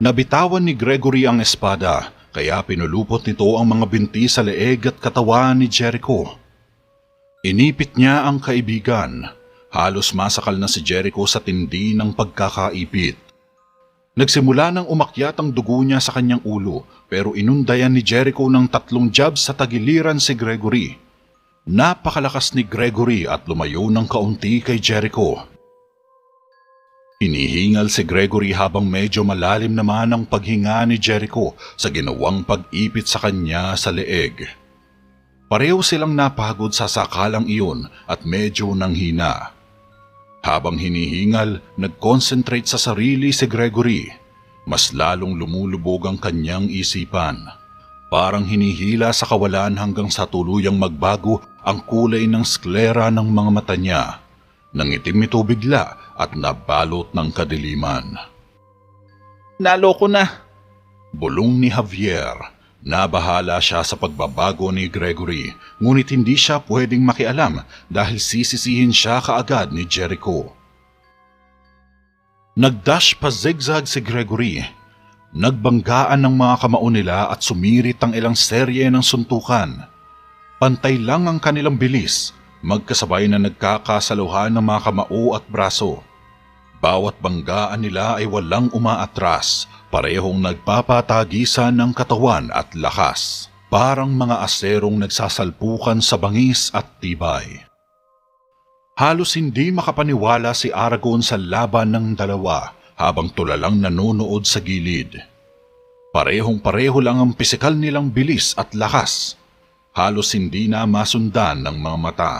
Nabitawan ni Gregory ang espada, kaya pinulupot nito ang mga binti sa leeg at katawan ni Jericho. Inipit niya ang kaibigan. Halos masakal na si Jericho sa tindi ng pagkakaipit. Nagsimula nang umakyat ang dugo niya sa kanyang ulo, pero inundayan ni Jericho ng 3 jabs sa tagiliran si Gregory. Napakalakas ni Gregory at lumayo ng kaunti kay Jericho. Hinihingal si Gregory habang medyo malalim naman ang paghinga ni Jericho sa ginawang pag-ipit sa kanya sa leeg. Pareho silang napagod sa sakalang iyon at medyo nanghina. Habang hinihingal, nag-concentrate sa sarili si Gregory. Mas lalong lumulubog ang kanyang isipan. Parang hinihila sa kawalan hanggang sa tuluyang magbago ang kulay ng sklera ng mga mata niya. Nangitim ito bigla at nabalot ng kadiliman. Naloko na! Bulong ni Javier. Nabahala siya sa pagbabago ni Gregory, ngunit hindi siya pwedeng makialam dahil sisisihin siya kaagad ni Jericho. Nagdash pa zigzag si Gregory. Nagbanggaan ng mga kamao nila at sumirit ang ilang serye ng suntukan. Pantay lang ang kanilang bilis, magkasabay na nagkakasaluhan ng mga kamao at braso. Bawat banggaan nila ay walang umaatras, parehong nagpapatagisan ng katawan at lakas. Parang mga aserong nagsasalpukan sa bangis at tibay. Halos hindi makapaniwala si Aragon sa laban ng dalawa habang tulalang nanonood sa gilid. Parehong-pareho lang ang pisikal nilang bilis at lakas. Halos hindi na masundan ng mga mata.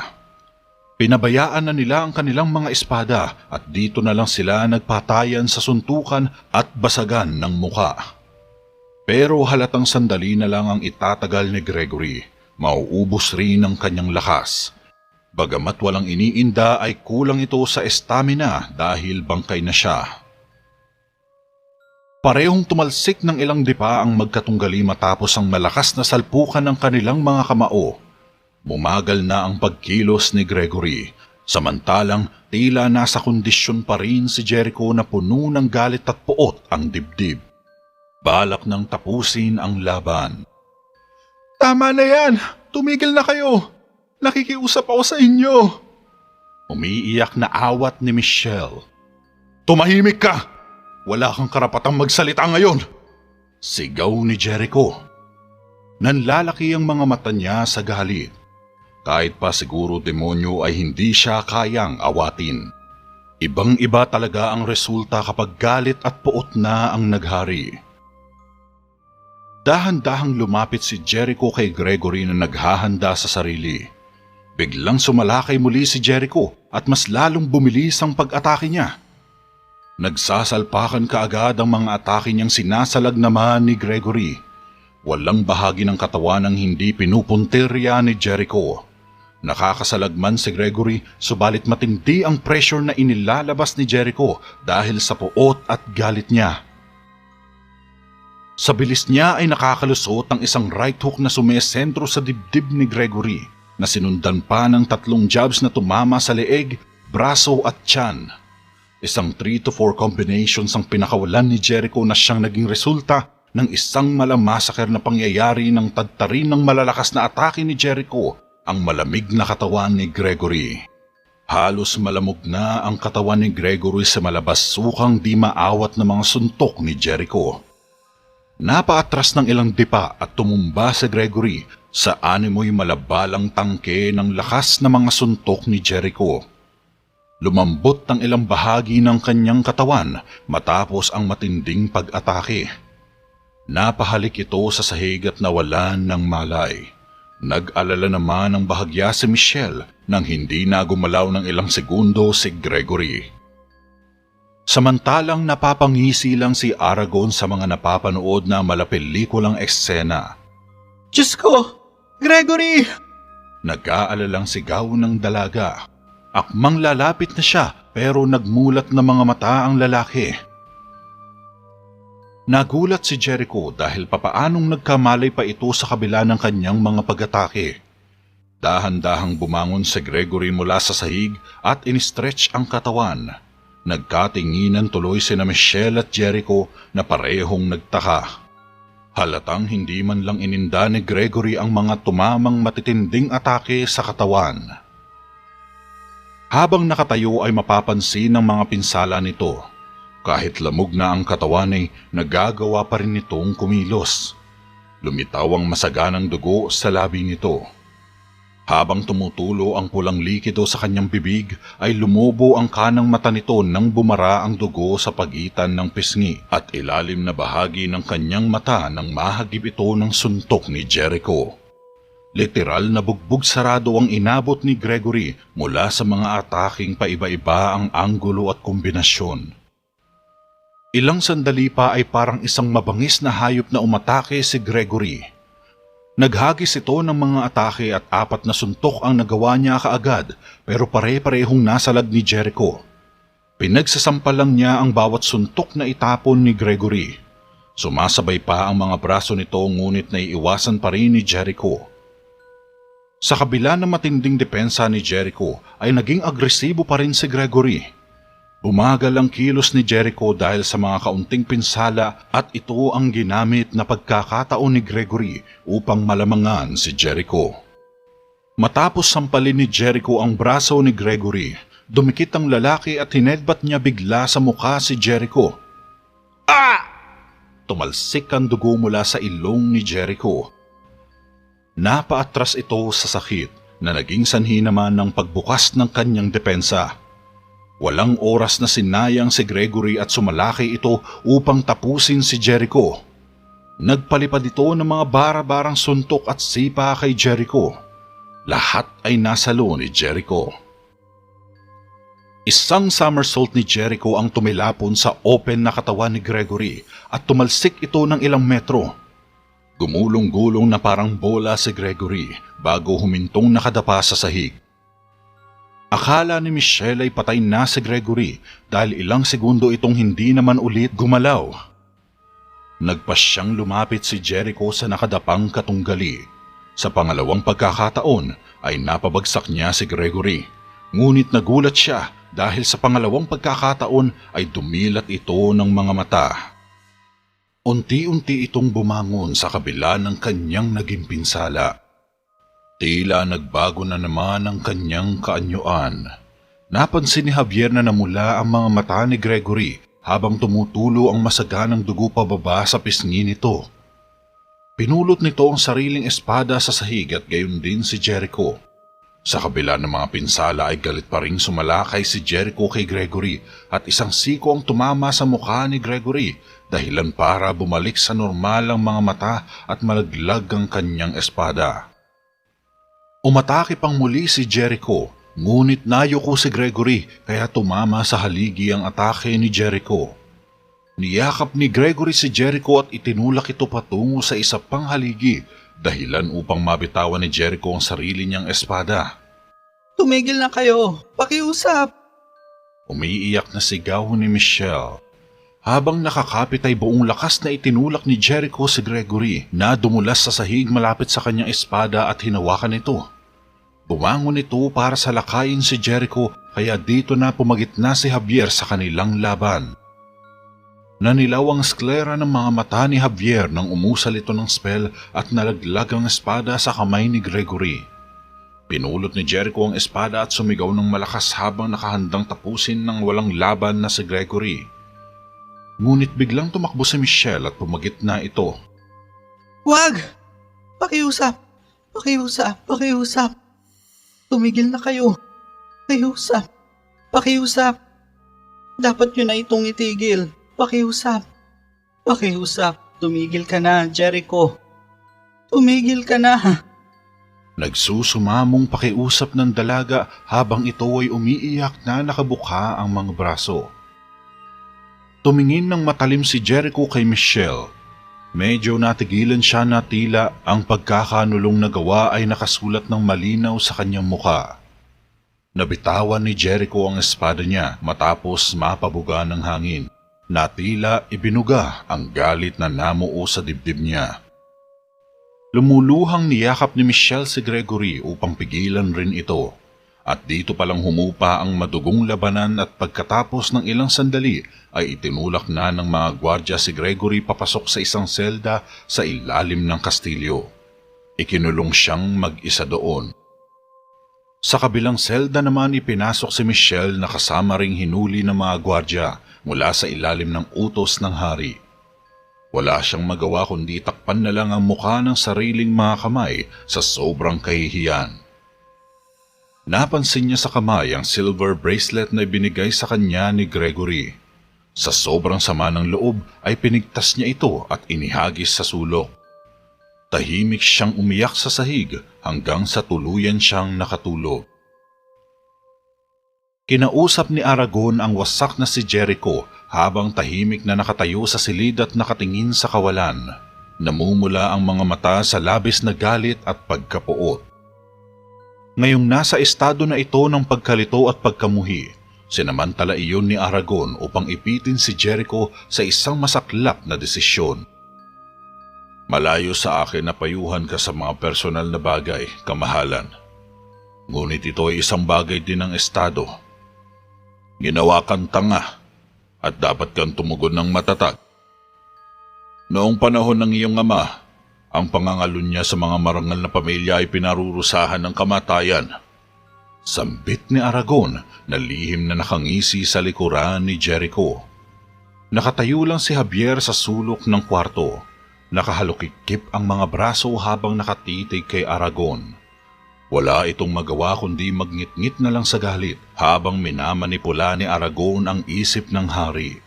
Pinabayaan na nila ang kanilang mga espada at dito na lang sila nagpatayan sa suntukan at basagan ng muka. Pero halatang sandali na lang ang itatagal ni Gregory, mauubos rin ang kanyang lakas. Bagamat walang iniinda ay kulang ito sa estamina dahil bangkay na siya. Parehong tumalsik ng ilang dipa ang magkatunggali matapos ang malakas na salpukan ng kanilang mga kamao. Bumagal na ang pagkilos ni Gregory, samantalang tila nasa kondisyon pa rin si Jericho na puno ng galit at puot ang dibdib. Balak nang tapusin ang laban. Tama na yan! Tumigil na kayo! Nakikiusap ako sa inyo! Umiiyak na awat ni Michelle. Tumahimik ka! Wala kang karapatang magsalita ngayon! Sigaw ni Jericho. Nanlalaki ang mga mata niya sa galit. Kahit pa siguro demonyo ay hindi siya kayang awatin. Ibang-iba talaga ang resulta kapag galit at puot na ang naghari. Dahan-dahang lumapit si Jericho kay Gregory na naghahanda sa sarili. Biglang sumalakay muli si Jericho at mas lalong bumilis ang pag-atake niya. Nagsasalpakan kaagad ang mga atake niyang sinasalag naman ni Gregory. Walang bahagi ng katawan ang hindi pinupuntirya ni Jericho. Nakakasalagman si Gregory, subalit matindi ang pressure na inilalabas ni Jericho dahil sa puot at galit niya. Sa bilis niya ay nakakalusot ang isang right hook na sumesentro sa dibdib ni Gregory na sinundan pa ng 3 jabs na tumama sa leeg, braso at tiyan. Isang 3-4 combinations ang pinakawalan ni Jericho na siyang naging resulta ng isang malamasaker na pangyayari ng tadtarin ng malalakas na atake ni Jericho ang malamig na katawan ni Gregory. Halos malamog na ang katawan ni Gregory sa malabas-sukang di maawat na mga suntok ni Jericho. Napaatras ng ilang dipa at tumumba si Gregory sa animoy malabalang tangke ng lakas na mga suntok ni Jericho. Lumambot ang ilang bahagi ng kanyang katawan matapos ang matinding pag-atake. Napahalik ito sa sahig at nawalan ng malay. Nag-alala naman ang bahagya si Michelle nang hindi na gumalaw ng ilang segundo si Gregory. Samantalang napapangisi lang si Aragon sa mga napapanood na malapelikulang eksena. Diyos ko! Gregory! Nag-aalalang sigaw ng dalaga. Akmang lalapit na siya pero nagmulat na mga mata ang lalaki. Nagulat si Jericho dahil papaanong nagkamalay pa ito sa kabila ng kanyang mga pag-atake. Dahan-dahang bumangon si Gregory mula sa sahig at in-stretch ang katawan. Nagkatinginan tuloy sina Michelle at Jericho na parehong nagtaka. Halatang hindi man lang ininda ni Gregory ang mga tumamang matitinding atake sa katawan. Habang nakatayo ay mapapansin ng mga pinsala nito. Kahit lamog na ang katawan ay nagagawa pa rin nitong kumilos. Lumitaw ang masaganang dugo sa labi nito. Habang tumutulo ang pulang likido sa kanyang bibig ay lumubo ang kanang mata nito nang bumara ang dugo sa pagitan ng pisngi at ilalim na bahagi ng kanyang mata nang mahagip ito ng suntok ni Jericho. Literal na bugbog sarado ang inabot ni Gregory mula sa mga ataking paiba-iba ang anggulo at kombinasyon. Ilang sandali pa ay parang isang mabangis na hayop na umatake si Gregory. Naghagis ito ng mga atake at 4 na suntok ang nagawa niya kaagad pero pare-parehong nasalag ni Jericho. Pinagsasampalang niya ang bawat suntok na itapon ni Gregory. Sumasabay pa ang mga braso nito ngunit naiiwasan pa rin ni Jericho. Sa kabila ng matinding depensa ni Jericho ay naging agresibo pa rin si Gregory. Bumagal ang kilos ni Jericho dahil sa mga kaunting pinsala at ito ang ginamit na pagkakataon ni Gregory upang malamangan si Jericho. Matapos sampalin ni Jericho ang braso ni Gregory, dumikit ang lalaki at hinedbat niya bigla sa mukha si Jericho. Ah! Tumalsik ang dugo mula sa ilong ni Jericho. Napaatras ito sa sakit na naging sanhi naman ng pagbukas ng kanyang depensa. Walang oras na sinayang si Gregory at sumalaki ito upang tapusin si Jericho. Nagpalipad ito ng mga bara-barang suntok at sipa kay Jericho. Lahat ay nasalo ni Jericho. Isang somersault ni Jericho ang tumilapon sa open na katawan ni Gregory at tumalsik ito ng ilang metro. Gumulong-gulong na parang bola si Gregory bago humintong nakadapa sa sahig. Akala ni Michelle ay patay na si Gregory dahil ilang segundo itong hindi naman ulit gumalaw. Nagpasyang lumapit si Jericho sa nakadapang katunggali. Sa pangalawang pagkakataon ay napabagsak niya si Gregory. Ngunit nagulat siya dahil sa pangalawang pagkakataon ay dumilat ito ng mga mata. Unti-unti itong bumangon sa kabila ng kanyang naging pinsala. Tila nagbago na naman ang kanyang kaanyuan. Napansin ni Javier na namula ang mga mata ni Gregory habang tumutulo ang masaganang dugo pababa sa pisngi nito. Pinulot nito ang sariling espada sa sahig at gayon din si Jericho. Sa kabila ng mga pinsala ay galit pa ring sumalakay si Jericho kay Gregory at isang siko ang tumama sa mukha ni Gregory dahilan para bumalik sa normal ang mga mata at malaglag ang kanyang espada. Umatake pang muli si Jericho, ngunit nayuko si Gregory kaya tumama sa haligi ang atake ni Jericho. Niyakap ni Gregory si Jericho at itinulak ito patungo sa isa pang haligi, dahilan upang mabitawan ni Jericho ang sarili niyang espada. Tumigil na kayo, pakiusap. Umiiyak na sigaw ni Michelle. Habang nakakapit ay buong lakas na itinulak ni Jericho si Gregory na dumulas sa sahig malapit sa kanyang espada at hinawakan ito. Bumangon ito para salakayin si Jericho kaya dito na pumagitna si Javier sa kanilang laban. Nanilaw ang sklera ng mga mata ni Javier nang umusal ito ng spell at nalaglag ang espada sa kamay ni Gregory. Pinulot ni Jericho ang espada at sumigaw ng malakas habang nakahandang tapusin ng walang laban na si Gregory. Ngunit biglang tumakbo si Michelle at pumagitna ito. Wag! Pakiusap! Pakiusap! Pakiusap! Tumigil na kayo. Pakiusap! Pakiusap! Dapat nyo na itong itigil. Pakiusap! Pakiusap! Tumigil ka na, Jericho. Tumigil ka na. Nagsusumamong pakiusap ng dalaga habang ito ay umiiyak na nakabukha ang mga braso. Tumingin ng matalim si Jericho kay Michelle. Medyo natigilan siya na tila ang pagkakanulong na gawa ay nakasulat ng malinaw sa kanyang mukha. Nabitawan ni Jericho ang espada niya matapos mapabuga ng hangin na tila ibinuga ang galit na namuo sa dibdib niya. Lumuluhang niyakap ni Michelle si Gregory upang pigilan rin ito. at dito palang humupa ang madugong labanan at pagkatapos ng ilang sandali ay itinulak na ng mga gwardya si Gregory papasok sa isang selda sa ilalim ng kastilyo. Ikinulong siyang mag-isa doon. Sa kabilang selda naman ipinasok si Michelle na kasama ring hinuli ng mga gwardya mula sa ilalim ng utos ng hari. Wala siyang magawa kundi takpan na lang ang mukha ng sariling mga kamay sa sobrang kahihiyan. Napansin niya sa kamay ang silver bracelet na ibinigay sa kanya ni Gregory. Sa sobrang sama ng loob ay pinigtas niya ito at inihagis sa sulok. Tahimik siyang umiyak sa sahig hanggang sa tuluyan siyang nakatulog. Kinausap ni Aragon ang wasak na si Jericho habang tahimik na nakatayo sa silid at nakatingin sa kawalan. Namumula ang mga mata sa labis na galit at pagkapuot. Ngayong nasa estado na ito ng pagkalito at pagkamuhi, sinamantala iyon ni Aragon upang ipitin si Jericho sa isang masaklap na desisyon. Malayo sa akin na payuhan ka sa mga personal na bagay, kamahalan. Ngunit ito ay isang bagay din ng estado. Ginawa kang tanga at dapat kang tumugon ng matatag. Noong panahon ng iyong ama, ang pangangalun niya sa mga marangal na pamilya ay pinarurusahan ng kamatayan. Sambit ni Aragon na lihim na nakangisi sa likuran ni Jericho. Nakatayo lang si Javier sa sulok ng kwarto. Nakahalukikip ang mga braso habang nakatitig kay Aragon. Wala itong magawa kundi magngit-ngit na lang sa galit habang minamanipula ni Aragon ang isip ng hari.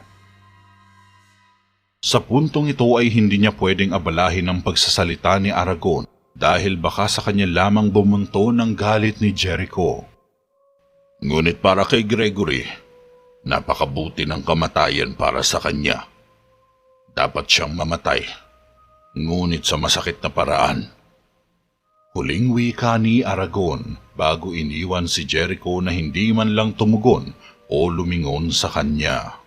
Sa puntong ito ay hindi niya pwedeng abalahin ang pagsasalita ni Aragon dahil baka sa kanya lamang bumunto ng galit ni Jericho. Ngunit para kay Gregory, napakabuti ng kamatayan para sa kanya. Dapat siyang mamatay, ngunit sa masakit na paraan. Huling wika ni Aragon bago iniwan si Jericho na hindi man lang tumugon o lumingon sa kanya.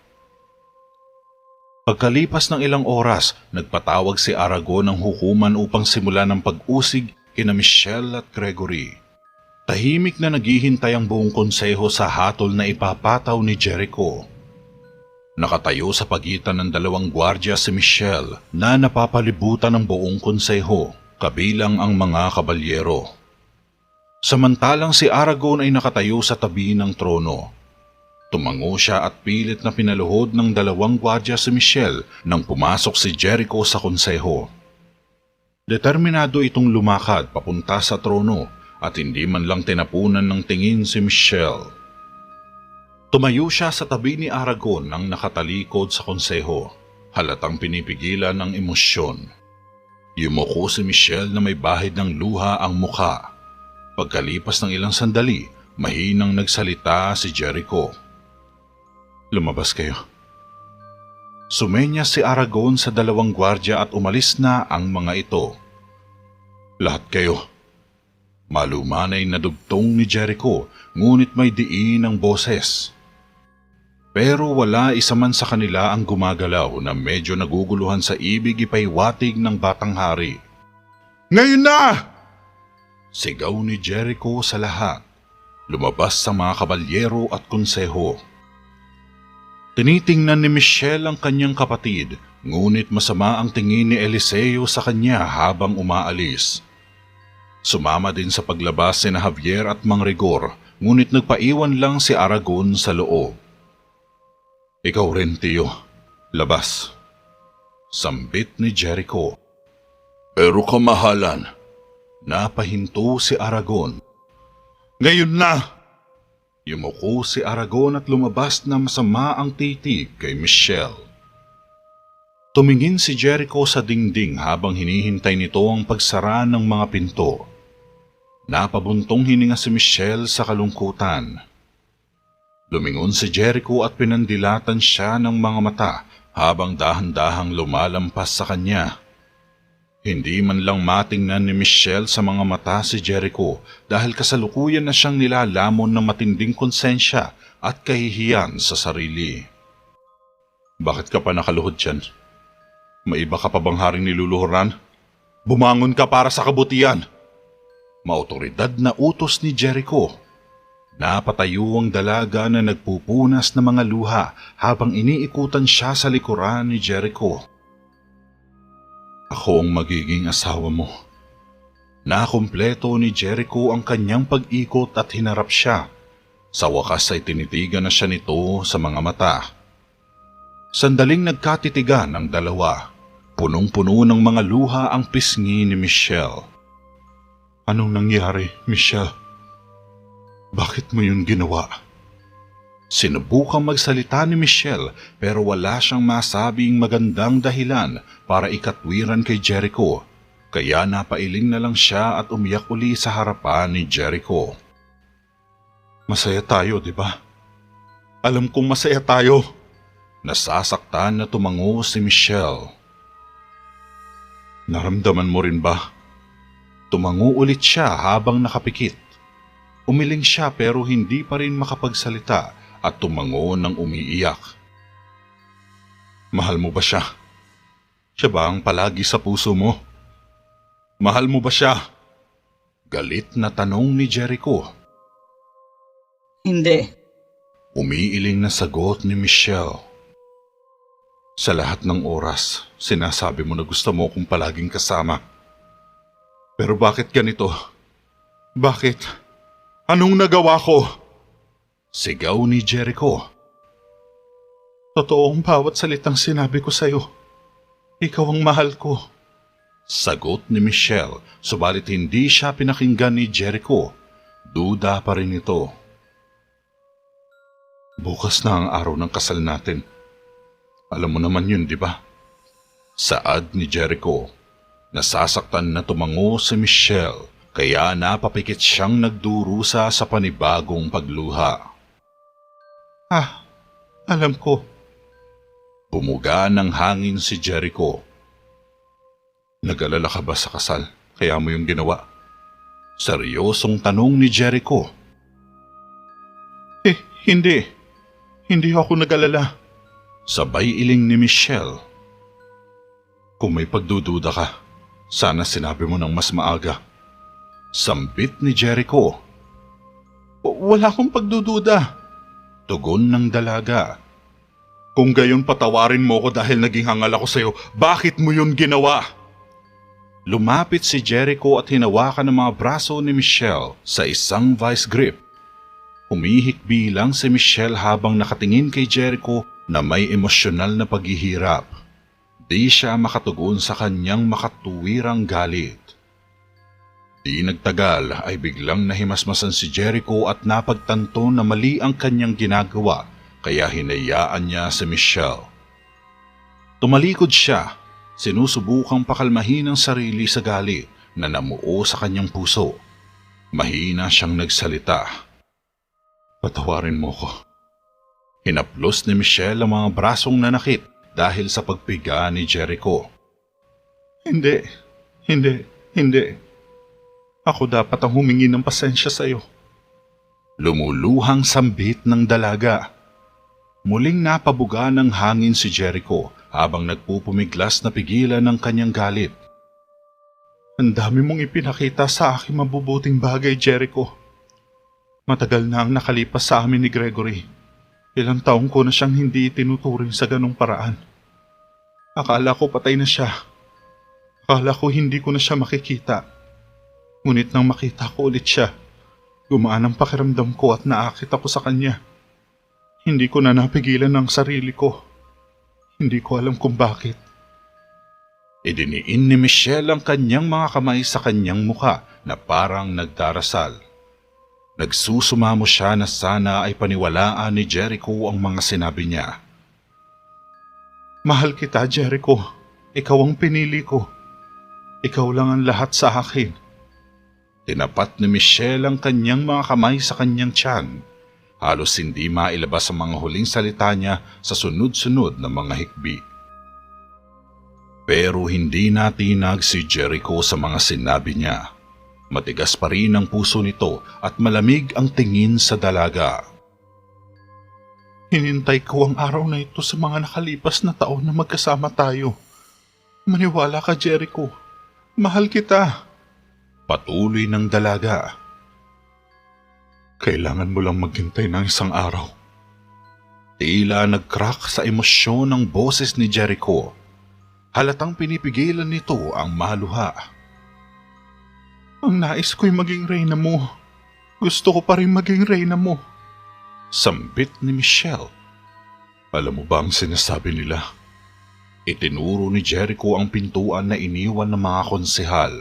Pagkalipas ng ilang oras, nagpatawag si Aragon ng hukuman upang simulan ng pag-usig kina Michelle at Gregory. Tahimik na naghihintay ang buong konseho sa hatol na ipapataw ni Jericho. Nakatayo sa pagitan ng dalawang gwardya si Michelle na napapalibutan ng buong konseho, kabilang ang mga kabalyero. Samantalang si Aragon ay nakatayo sa tabi ng trono. Tumango siya at pilit na pinaluhod ng dalawang gwardya si Michelle nang pumasok si Jericho sa konseho. Determinado itong lumakad papunta sa trono at hindi man lang tinapunan ng tingin si Michelle. Tumayo siya sa tabi ni Aragon nang nakatalikod sa konseho, halatang pinipigilan ng emosyon. Yumuko si Michelle na may bahid ng luha ang mukha. Pagkalipas ng ilang sandali, mahinang nagsalita si Jericho. Lumabas kayo. Sumenya si Aragon sa dalawang gwardya at umalis na ang mga ito. Lahat kayo. Malumanay na dugtong ni Jericho, ngunit may diin ang boses. Pero wala isa man sa kanila ang gumagalaw na medyo naguguluhan sa ibig ipaiwatig ng batang hari. Ngayon na! Sigaw ni Jericho sa lahat. Lumabas sa mga kabalyero at konseho. Tinitingnan ni Michelle ang kanyang kapatid, ngunit masama ang tingin ni Eliseo sa kanya habang umaalis. Sumama din sa paglabas sina Javier at Mang Rigor, ngunit nagpaiwan lang si Aragon sa loob. Ikaw rin, Tiyo. Labas. Sambit ni Jericho. Pero kamahalan. Napahinto si Aragon. Ngayon na! Yumuko si Aragon at lumabas na masama ang titig kay Michelle. Tumingin si Jericho sa dingding habang hinihintay nito ang pagsara ng mga pinto. Napabuntong hininga si Michelle sa kalungkutan. Lumingon si Jericho at pinandilatan siya ng mga mata habang dahan-dahang lumalampas sa kanya. Hindi man lang matingnan ni Michelle sa mga mata si Jericho dahil kasalukuyan na siyang nilalamon ng matinding konsensya at kahihiyan sa sarili. Bakit ka pa nakaluhod dyan? May iba ka pa bang haring niluluhuran? Bumangon ka para sa kabutihan! Maotoridad na utos ni Jericho. Napatayo ang dalaga na nagpupunas ng mga luha habang iniikutan siya sa likuran ni Jericho. Ako ang magiging asawa mo. Nakumpleto ni Jericho ang kanyang pag-ikot at hinarap siya. Sa wakas ay tinitigan na siya nito sa mga mata. Sandaling nagkatitigan ang dalawa. Punong-puno ng mga luha ang pisngi ni Michelle. Anong nangyari, Michelle? Bakit mo yun ginawa? Sinubukang magsalita ni Michelle pero wala siyang masabing magandang dahilan para ikatwiran kay Jericho. Kaya napailing na lang siya at umiyak uli sa harapan ni Jericho. Masaya tayo, di ba? Alam kong masaya tayo. Nasasaktan na tumango si Michelle. Naramdaman mo rin ba? Tumango ulit siya habang nakapikit. Umiling siya pero hindi pa rin makapagsalita at tumango ng umiiyak. Mahal mo ba siya? Siya ba ang palagi sa puso mo? Mahal mo ba siya? Galit na tanong ni Jericho. Hindi. Umiiling na sagot ni Michelle. Sa lahat ng oras, sinasabi mo na gusto mo kong palaging kasama. Pero bakit ganito? Bakit? Anong nagawa ko? Sigaw ni Jericho. Totoo ang bawat salitang sinabi ko sa'yo. Ikaw ang mahal ko. Sagot ni Michelle, subalit hindi siya pinakinggan ni Jericho. Duda pa rin ito. Bukas na ang araw ng kasal natin. Alam mo naman yun, di ba? Saad ni Jericho. Nasasaktan na tumango si Michelle, kaya napapikit siyang nagdurusa sa panibagong pagluha. Alam ko. Bumuga ng hangin si Jericho. Nag-alala ka ba sa kasal? Kaya mo yung ginawa? Seryosong tanong ni Jericho. Hindi. Hindi ako nag-alala. Sabay iling ni Michelle. Kung may pagdududa ka, sana sinabi mo ng mas maaga. Sambit ni Jericho. Wala akong pagdududa. Tugon ng dalaga. Kung gayon patawarin mo ko dahil naging hangal ako sa'yo, bakit mo yun ginawa? Lumapit si Jericho at hinawakan ang mga braso ni Michelle sa isang vice grip. Humihikbi lang si Michelle habang nakatingin kay Jericho na may emosyonal na paghihirap. Di siya makatugon sa kanyang makatuwirang galit. Di nagtagal ay biglang nahimasmasan si Jericho at napagtanto na mali ang kanyang ginagawa kaya hinayaan niya si Michelle. Tumalikod siya. Sinusubukang pakalmahin ang sarili sa galit na namuo sa kanyang puso. Mahina siyang nagsalita. Patawarin mo ko. Hinaplos ni Michelle ang mga brasong nanakit dahil sa pagpiga ni Jericho. Hindi. Ako dapat ang humingi ng pasensya sa iyo. Lumuluhang sambit ng dalaga. Muling napabuga ng hangin si Jericho habang nagpupumiglas na pigilan ng kanyang galit. Ang dami mong ipinakita sa aking mabubuting bagay, Jericho. Matagal na ang nakalipas sa amin ni Gregory. Ilang taong ko na siyang hindi tinuturing sa ganong paraan. Akala ko patay na siya. Akala ko hindi ko na siya makikita. Ngunit nang makita ko ulit siya, gumaan ang pakiramdam ko at naakit ako sa kanya. Hindi ko na napigilan ang sarili ko. Hindi ko alam kung bakit. Idiniin ni Michelle ang kanyang mga kamay sa kanyang mukha na parang nagdarasal. Nagsusumamo siya na sana ay paniwalaan ni Jericho ang mga sinabi niya. Mahal kita, Jericho. Ikaw ang pinili ko. Ikaw lang ang lahat sa akin. Tinapat ni Michelle ang kanyang mga kamay sa kanyang tiyan. Halos hindi mailabas ang mga huling salita niya sa sunod-sunod na mga hikbi. Pero hindi natinag si Jericho sa mga sinabi niya. Matigas pa rin ang puso nito at malamig ang tingin sa dalaga. Hinintay ko ang araw na ito sa mga nakalipas na taon na magkasama tayo. Maniwala ka, Jericho. Mahal kita. Patuloy ng dalaga. Kailangan mo lang maghintay ng isang araw. Tila nag-crack sa emosyon ng boses ni Jericho. Halatang pinipigilan nito ang maluha. Ang nais ko'y maging reyna mo. Gusto ko pa rin maging reyna mo. Sambit ni Michelle. Alam mo ba ang sinasabi nila? Itinuro ni Jericho ang pintuan na iniwan ng mga konsehal.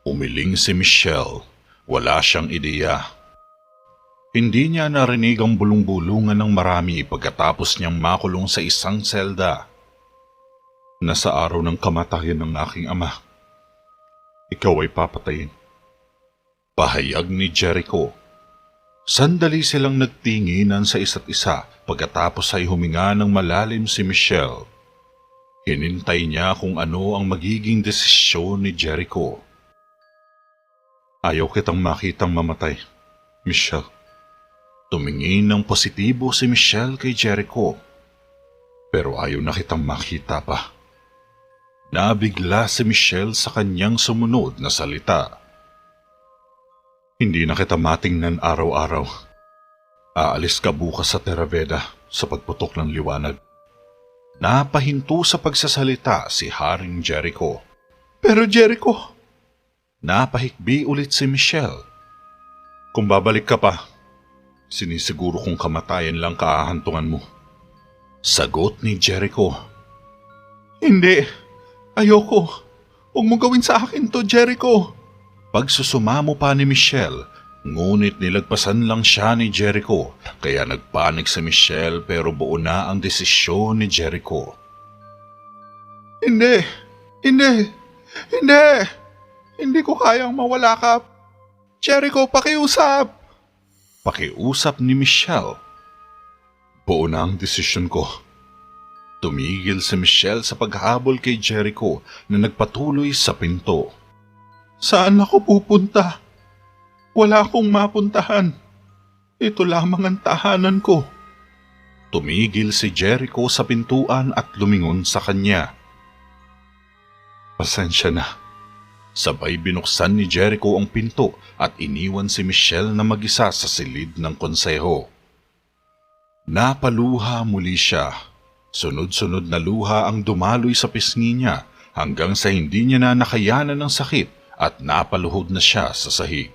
Umiling si Michelle. Wala siyang ideya. Hindi niya narinig ang bulong-bulungan ng marami pagkatapos niyang makulong sa isang selda. Nasa araw ng kamatayan ng aking ama, ikaw ay papatayin. Pahayag ni Jericho. Sandali silang nagtinginan sa isa't isa pagkatapos ay huminga ng malalim si Michelle. Hinintay niya kung ano ang magiging desisyon ni Jericho. Ayaw kitang makitang mamatay, Michelle. Tumingin ng positibo si Michelle kay Jericho. Pero ayaw na kitang makita pa. Nabigla si Michelle sa kanyang sumunod na salita. Hindi na kita matingnan araw-araw. Aalis ka bukas sa Theraveda sa pagputok ng liwanag. Napahinto sa pagsasalita si Haring Jericho. Pero Jericho! Napahikbi ulit si Michelle. Kung babalik ka pa, sinisiguro kong kamatayan lang kaahantungan mo. Sagot ni Jericho. Hindi. Ayoko. Huwag mo gawin sa akin to, Jericho. Pagsusumamo pa ni Michelle, ngunit nilagpasan lang siya ni Jericho, kaya nagpanik si Michelle pero buo na ang desisyon ni Jericho. Hindi. Hindi ko kayang mawala ka. Jericho, pakiusap. Pakiusap ni Michelle. Buo na ang desisyon ko. Tumigil si Michelle sa paghabol kay Jericho na nagpatuloy sa pinto. Saan ako pupunta? Wala akong mapuntahan. Ito lamang ang tahanan ko. Tumigil si Jericho sa pintuan at lumingon sa kanya. Pasensya na. Sabay binuksan ni Jericho ang pinto at iniwan si Michelle na mag-isa sa silid ng konseho. Napaluha muli siya. Sunod-sunod na luha ang dumaloy sa pisngi niya hanggang sa hindi niya na nakayanan ng sakit at napaluhod na siya sa sahig.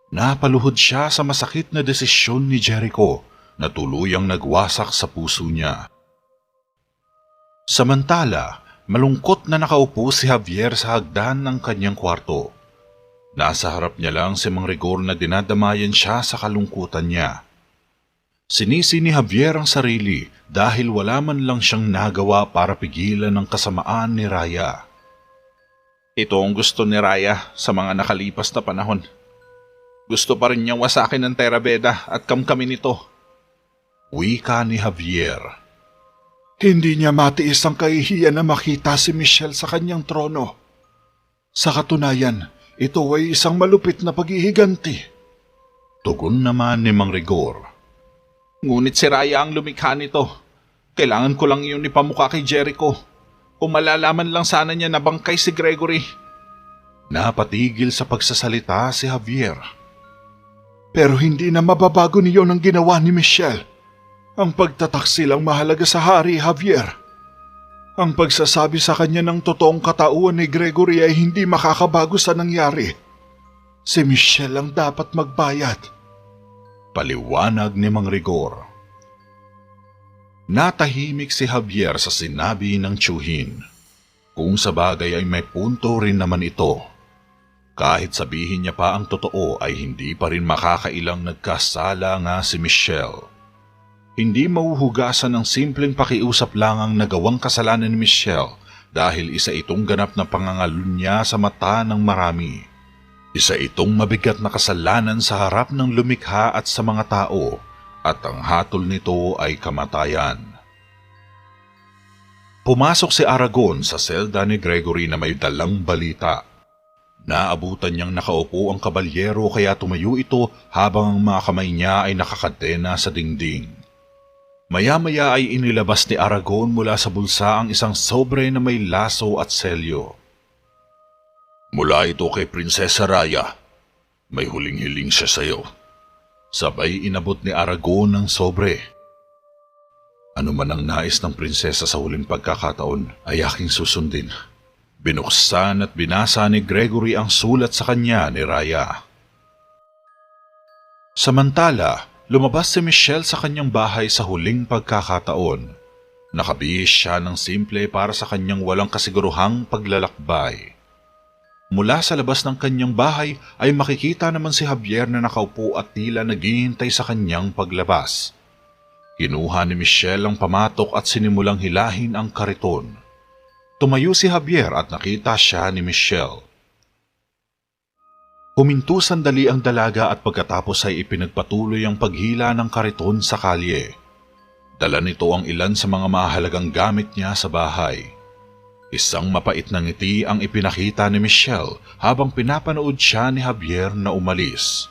Napaluhod siya sa masakit na desisyon ni Jericho na tuluyang nagwasak sa puso niya. Samantala, malungkot na nakaupo si Javier sa hagdan ng kanyang kwarto. Nasa harap niya lang si Mang Rigor na dinadamayan siya sa kalungkutan niya. Sinisi ni Javier ang sarili dahil wala man lang siyang nagawa para pigilan ang kasamaan ni Raya. Ito ang gusto ni Raya sa mga nakalipas na panahon. Gusto pa rin niyang wasakin ng Theraveda at kamkamin ito. Wika ni Javier. Hindi niya matiis ang kahihiyan na makita si Michelle sa kanyang trono. Sa katunayan, ito ay isang malupit na paghihiganti. Tugon naman ni Mang Rigor. Ngunit si Raya ang lumikha nito. Kailangan ko lang iyon ipamukha kay Jericho. Kung malalaman lang sana niya na bangkay si Gregory. Napatigil sa pagsasalita si Javier. Pero hindi na mababago niyo ang ginawa ni Michelle. Ang pagtataksil ang mahalaga sa hari, Javier. Ang pagsasabi sa kanya ng totoong katauhan ni Gregory ay hindi makakabago sa nangyari. Si Michelle ang dapat magbayad. Paliwanag ni Mang Rigor. Natahimik si Javier sa sinabi ng tiyuhin. Kung sa bagay ay may punto rin naman ito. Kahit sabihin niya pa ang totoo ay hindi pa rin makakailang nagkasala nga si Michelle. Hindi mahuhugasan ng simpleng pakiusap lang ang nagawang kasalanan ni Michelle dahil isa itong ganap na pangangalunya sa mata ng marami. Isa itong mabigat na kasalanan sa harap ng lumikha at sa mga tao at ang hatol nito ay kamatayan. Pumasok si Aragon sa selda ni Gregory na may dalang balita. Naabutan niyang nakaupo ang kabalyero kaya tumayo ito habang ang mga kamay niya ay nakakadena sa dingding. Maya-maya ay inilabas ni Aragon mula sa bulsa ang isang sobre na may laso at selyo. Mula ito kay Prinsesa Raya. May huling-hiling siya sa iyo. Sabay inabot ni Aragon ng sobre. Ano man ang nais ng prinsesa sa huling pagkakataon ay aking susundin. Binuksan at binasa ni Gregory ang sulat sa kanya ni Raya. Samantala, lumabas si Michelle sa kanyang bahay sa huling pagkakataon. Nakabihis siya ng simple para sa kanyang walang kasiguruhang paglalakbay. Mula sa labas ng kanyang bahay ay makikita naman si Javier na nakaupo at tila naghihintay sa kanyang paglabas. Kinuha ni Michelle ang pamatok at sinimulang hilahin ang kariton. Tumayo si Javier at nakita siya ni Michelle. Huminto sandali ang dalaga at pagkatapos ay ipinagpatuloy ang paghila ng kariton sa kalye. Dala nito ang ilan sa mga mahalagang gamit niya sa bahay. Isang mapait na ngiti ang ipinakita ni Michelle habang pinapanood siya ni Javier na umalis.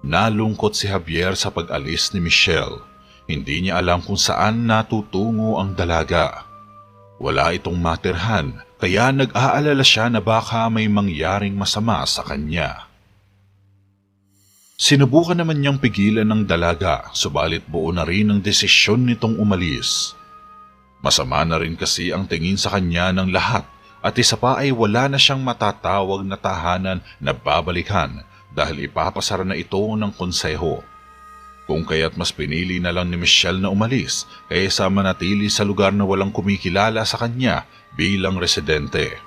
Nalungkot si Javier sa pag-alis ni Michelle. Hindi niya alam kung saan natutungo ang dalaga. Wala itong matirhan kaya nag-aalala siya na baka may mangyaring masama sa kanya. Sinubukan naman niyang pigilan ng dalaga, subalit buo na rin ang desisyon nitong umalis. Masama na rin kasi ang tingin sa kanya ng lahat at isa pa ay wala na siyang matatawag na tahanan na babalikan dahil ipapasara na ito ng konseho. Kung kaya't mas pinili na lang ni Michelle na umalis kaysa manatili sa lugar na walang kumikilala sa kanya bilang residente.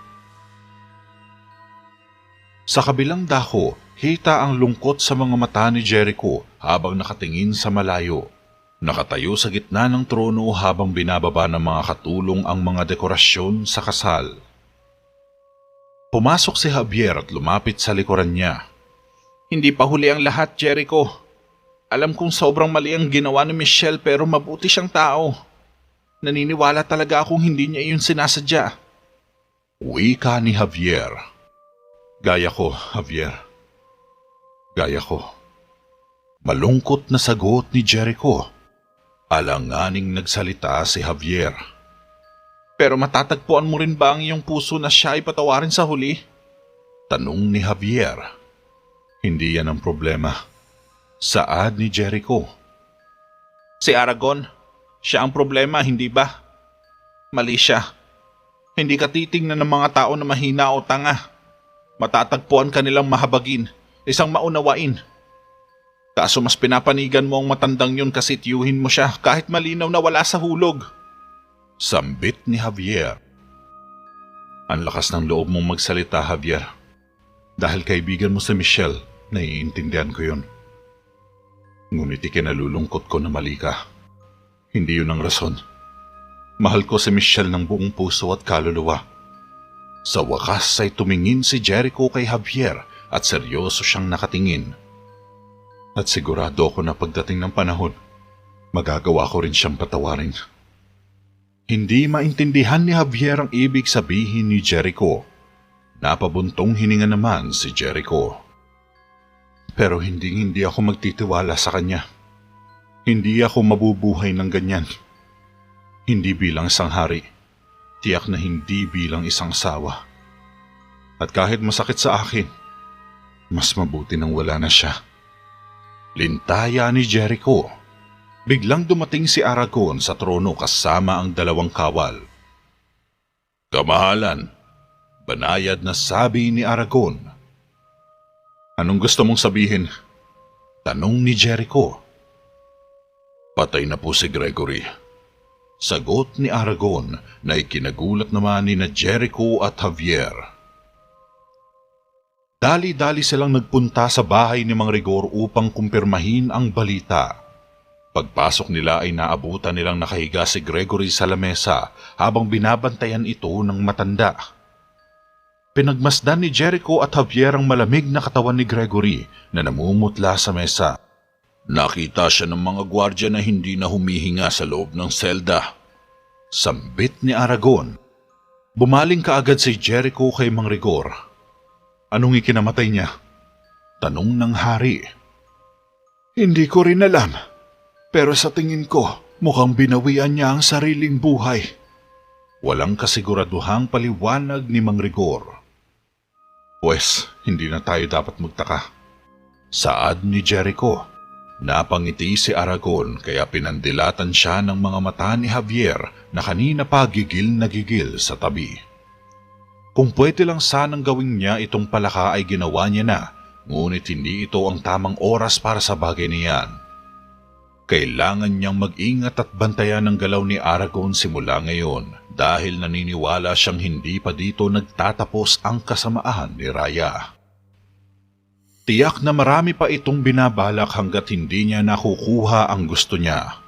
Sa kabilang dako, kita ang lungkot sa mga mata ni Jericho habang nakatingin sa malayo. Nakatayo sa gitna ng trono habang binababa ng mga katulong ang mga dekorasyon sa kasal. Pumasok si Javier at lumapit sa likuran niya. Hindi pa huli ang lahat, Jericho. Alam kong sobrang mali ang ginawa ni Michelle pero mabuti siyang tao. Naniniwala talaga akong hindi niya iyon sinasadya. Wika ni Javier. Gaya ko, Javier. Gaya ko. Malungkot na sagot ni Jericho. Alanganing nagsalita si Javier. Pero matatagpuan mo rin ba ang iyong puso na siya ay patawarin sa huli? Tanong ni Javier. Hindi yan ang problema. Saad ni Jericho. Si Aragon, siya ang problema, hindi ba? Mali siya. Hindi ka titingnan ng mga tao na mahina o tanga. Matatagpuan ka nilang mahabagin, isang maunawain. Kaso mas pinapanigan mo ang matandang yun kasi tiyuhin mo siya kahit malinaw na wala sa hulog. Sambit ni Javier. Ang lakas ng loob mong magsalita, Javier. Dahil kaibigan mo si Michelle, naiintindihan ko yun. Ngunit ikinalulungkot ko na mali ka. Hindi yun ang rason. Mahal ko si Michelle ng buong puso at kaluluwa. Sa wakas ay tumingin si Jericho kay Javier at seryoso siyang nakatingin. At sigurado ako na pagdating ng panahon, magagawa ko rin siyang patawarin. Hindi maintindihan ni Javier ang ibig sabihin ni Jericho. Napabuntong hininga naman si Jericho. Pero hindi ako magtitiwala sa kanya. Hindi ako mabubuhay ng ganyan. Hindi bilang isang hari, tiyak na hindi bilang isang sawa. At kahit masakit sa akin, mas mabuti nang wala na siya. Lintaya ni Jericho. Biglang dumating si Aragon sa trono kasama ang dalawang kawal. Kamahalan, banayad na sabi ni Aragon. Anong gusto mong sabihin? Tanong ni Jericho. Patay na po si Gregory. Sagot ni Aragon na ikinagulat naman ni Jericho at Javier. Dali-dali silang nagpunta sa bahay ni Mang Rigor upang kumpirmahin ang balita. Pagpasok nila ay naabutan nilang nakahiga si Gregory sa lamesa habang binabantayan ito ng matanda. Pinagmasdan ni Jericho at Javier ang malamig na katawan ni Gregory na namumutla sa mesa. Nakita siya ng mga gwardya na hindi na humihinga sa loob ng selda. Sambit ni Aragon. Bumaling kaagad si Jericho kay Mang Rigor. Anong ikinamatay niya? Tanong ng hari. Hindi ko rin alam. Pero sa tingin ko, mukhang binawian niya ang sariling buhay. Walang kasiguraduhang paliwanag ni Mang Rigor. Pwes, hindi na tayo dapat magtaka. Saad ni Jericho. Napangiti si Aragon kaya pinandilatan siya ng mga mata ni Javier na kanina pa gigil na gigil sa tabi. Kung pwede lang sanang gawin niya itong palaka ay ginawa niya na, ngunit hindi ito ang tamang oras para sa bagay niyan. Kailangan niyang mag-ingat at bantayan ang galaw ni Aragon simula ngayon dahil naniniwala siyang hindi pa dito nagtatapos ang kasamaan ni Raya. Tiyak na marami pa itong binabalak hanggat hindi niya nakukuha ang gusto niya.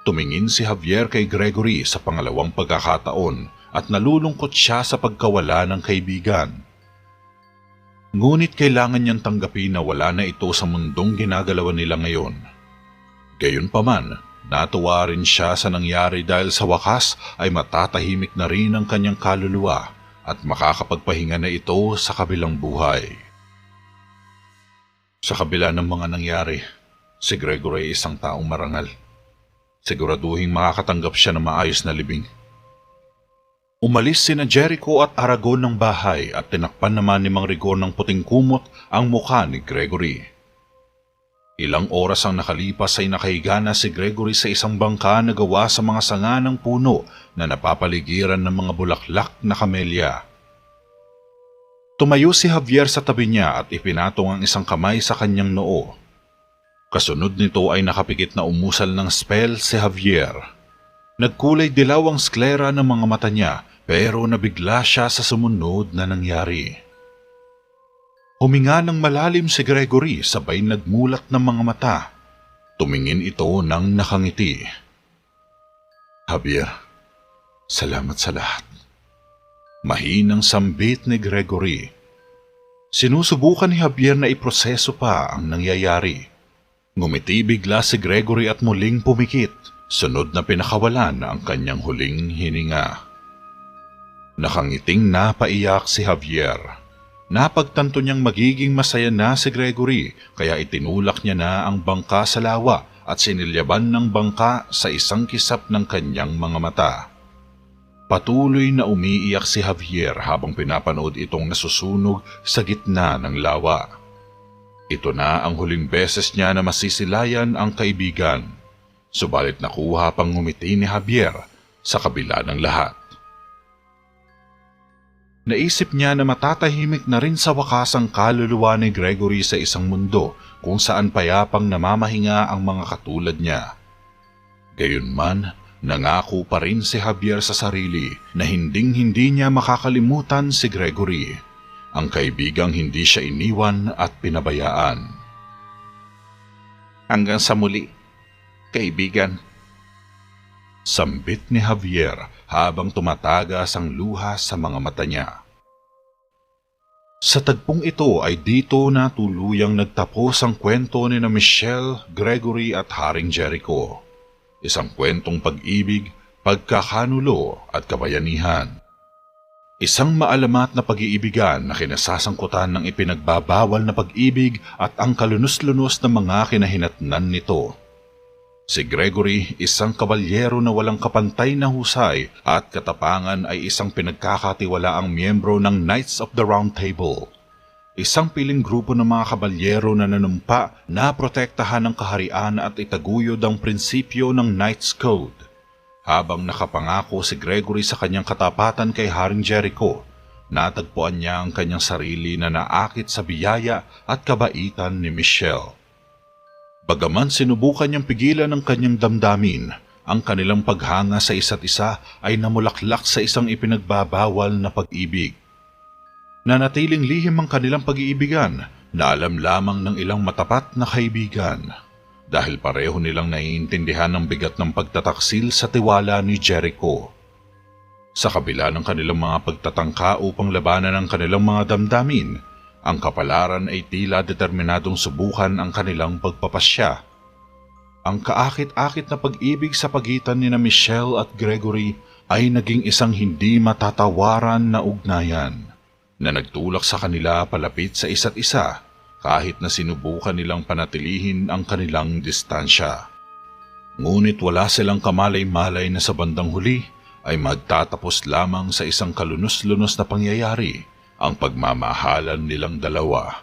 Tumingin si Javier kay Gregory sa pangalawang pagkakataon at nalulungkot siya sa pagkawala ng kaibigan. Ngunit kailangan niyang tanggapin na wala na ito sa mundong ginagalawan nila ngayon. Gayunpaman, natuwa rin siya sa nangyari dahil sa wakas ay matatahimik na rin ang kanyang kaluluwa at makakapagpahinga na ito sa kabilang buhay. Sa kabila ng mga nangyari, si Gregory ay isang taong marangal. Siguraduhin makakatanggap siya ng maayos na libing. Umalis sina Jericho at Aragon ng bahay at tinakpan naman ni Mang Rigor ng puting kumot ang mukha ni Gregory. Ilang oras ang nakalipas ay nakahiga na si Gregory sa isang bangka na gawa sa mga sanga ng puno na napapaligiran ng mga bulaklak na kamelya. Tumayo si Javier sa tabi niya at ipinatong ang isang kamay sa kanyang noo. Kasunod nito ay nakapikit na umusal ng spell si Javier. Nagkulay dilaw ang sklera ng mga mata niya pero nabigla siya sa sumunod na nangyari. Huminga ng malalim si Gregory sabay nagmulat ng mga mata. Tumingin ito ng nakangiti. Javier, salamat sa lahat. Mahinang sambit ni Gregory. Sinusubukan ni Javier na iproseso pa ang nangyayari. Ngumiti bigla si Gregory at muling pumikit. Sunod na pinakawalan ang kanyang huling hininga. Nakangiting napaiyak si Javier. Napagtanto niyang magiging masaya na si Gregory kaya itinulak niya na ang bangka sa lawa at sinilyaban ng bangka sa isang kisap ng kanyang mga mata. Patuloy na umiiyak si Javier habang pinapanood itong nasusunog sa gitna ng lawa. Ito na ang huling beses niya na masisilayan ang kaibigan. Subalit nakuha pang ngumiti ni Javier sa kabila ng lahat. Naisip niya na matatahimik na rin sa wakas ang kaluluwa ni Gregory sa isang mundo kung saan payapang namamahinga ang mga katulad niya. Gayunman, nangako pa rin si Javier sa sarili na hinding-hindi niya makakalimutan si Gregory, ang kaibigang hindi siya iniwan at pinabayaan. Hanggang sa muli, kaibigan. Sambit ni Javier habang tumatagas ang luha sa mga mata niya. Sa tagpong ito ay dito na tuluyang nagtapos ang kwento ni na Michelle, Gregory at Haring Jericho. Isang kwentong pag-ibig, pagkakanulo at kabayanihan. Isang maalamat na pag-iibigan na kinasasangkutan ng ipinagbabawal na pag-ibig at ang kalunos-lunos na mga kinahinatnan nito. Si Gregory, isang kabalyero na walang kapantay na husay at katapangan ay isang pinagkakatiwalaang miyembro ng Knights of the Round Table. Isang piling grupo ng mga kabalyero na nanumpa na protektahan ang kaharian at itaguyod ang prinsipyo ng Knight's Code. Habang nakapangako si Gregory sa kanyang katapatan kay Haring Jericho, natagpuan niya ang kanyang sarili na naakit sa biyaya at kabaitan ni Michelle. Bagaman sinubukan niyang pigilan ang kanyang damdamin, ang kanilang paghanga sa isa't isa ay namulaklak sa isang ipinagbabawal na pag-ibig. Nanatiling lihim ang kanilang pag-iibigan na alam lamang ng ilang matapat na kaibigan dahil pareho nilang naiintindihan ang bigat ng pagtataksil sa tiwala ni Jericho. Sa kabila ng kanilang mga pagtatangka upang labanan ang kanilang mga damdamin, ang kapalaran ay tila determinadong subukan ang kanilang pagpapasya. Ang kaakit-akit na pag-ibig sa pagitan ni na Michelle at Gregory ay naging isang hindi matatawaran na ugnayan na nagtulak sa kanila palapit sa isa't isa kahit na sinubukan nilang panatilihin ang kanilang distansya. Ngunit wala silang kamalay-malay na sa bandang huli ay magtatapos lamang sa isang kalunos-lunos na pangyayari ang pagmamahalan nilang dalawa.